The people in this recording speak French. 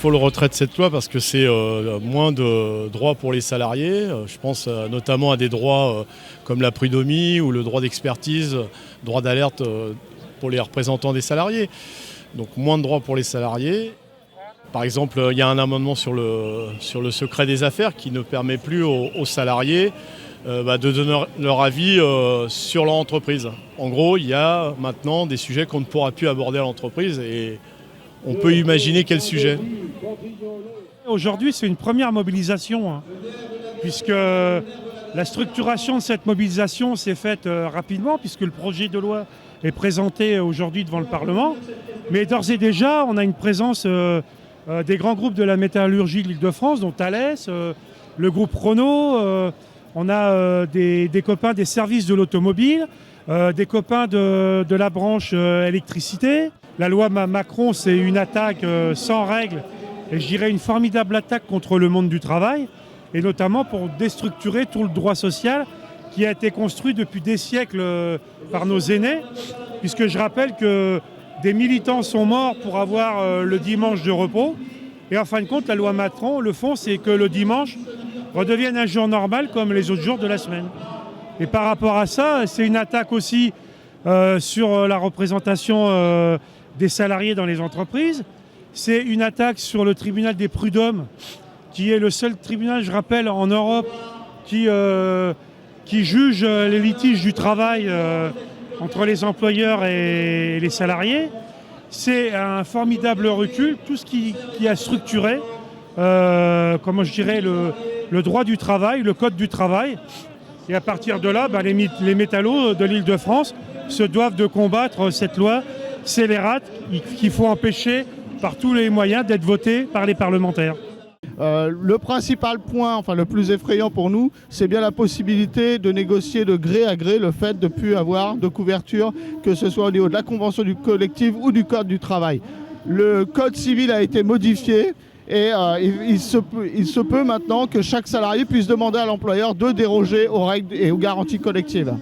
faut le retrait de cette loi parce que c'est moins de droits pour les salariés. Je pense notamment à des droits comme la prud'homie ou le droit d'expertise, droit d'alerte pour les représentants des salariés. Donc moins de droits pour les salariés. Par exemple, il y a un amendement sur le secret des affaires qui ne permet plus aux salariés de donner leur avis sur leur entreprise. En gros, il y a maintenant des sujets qu'on ne pourra plus aborder à l'entreprise et on peut imaginer quel sujet. Aujourd'hui, c'est une première mobilisation, puisque la structuration de cette mobilisation s'est faite rapidement, puisque le projet de loi est présenté aujourd'hui devant le Parlement. Mais d'ores et déjà, on a une présence des grands groupes de la métallurgie de l'Île-de-France, dont Thales, le groupe Renault, on a des copains des services de l'automobile, des copains de la branche électricité. La loi Macron, c'est une attaque sans règle, et je dirais une formidable attaque contre le monde du travail, et notamment pour déstructurer tout le droit social qui a été construit depuis des siècles par nos aînés, puisque je rappelle que des militants sont morts pour avoir le dimanche de repos. Et en fin de compte, la loi Macron, le fond, c'est que le dimanche redevienne un jour normal comme les autres jours de la semaine. Et par rapport à ça, c'est une attaque aussi sur la représentation des salariés dans les entreprises. C'est une attaque sur le tribunal des prud'hommes, qui est le seul tribunal, je rappelle, en Europe qui juge les litiges du travail entre les employeurs et les salariés. C'est un formidable recul, tout ce qui a structuré, comment je dirais, le droit du travail, le code du travail. Et à partir de là, les métallos de l'Île-de-France se doivent de combattre cette loi scélérate qu'il faut empêcher par tous les moyens d'être votée par les parlementaires. Le principal point, enfin le plus effrayant pour nous, c'est bien la possibilité de négocier de gré à gré le fait de ne plus avoir de couverture, que ce soit au niveau de la convention du collectif ou du code du travail. Le code civil a été modifié et il se peut maintenant que chaque salarié puisse demander à l'employeur de déroger aux règles et aux garanties collectives.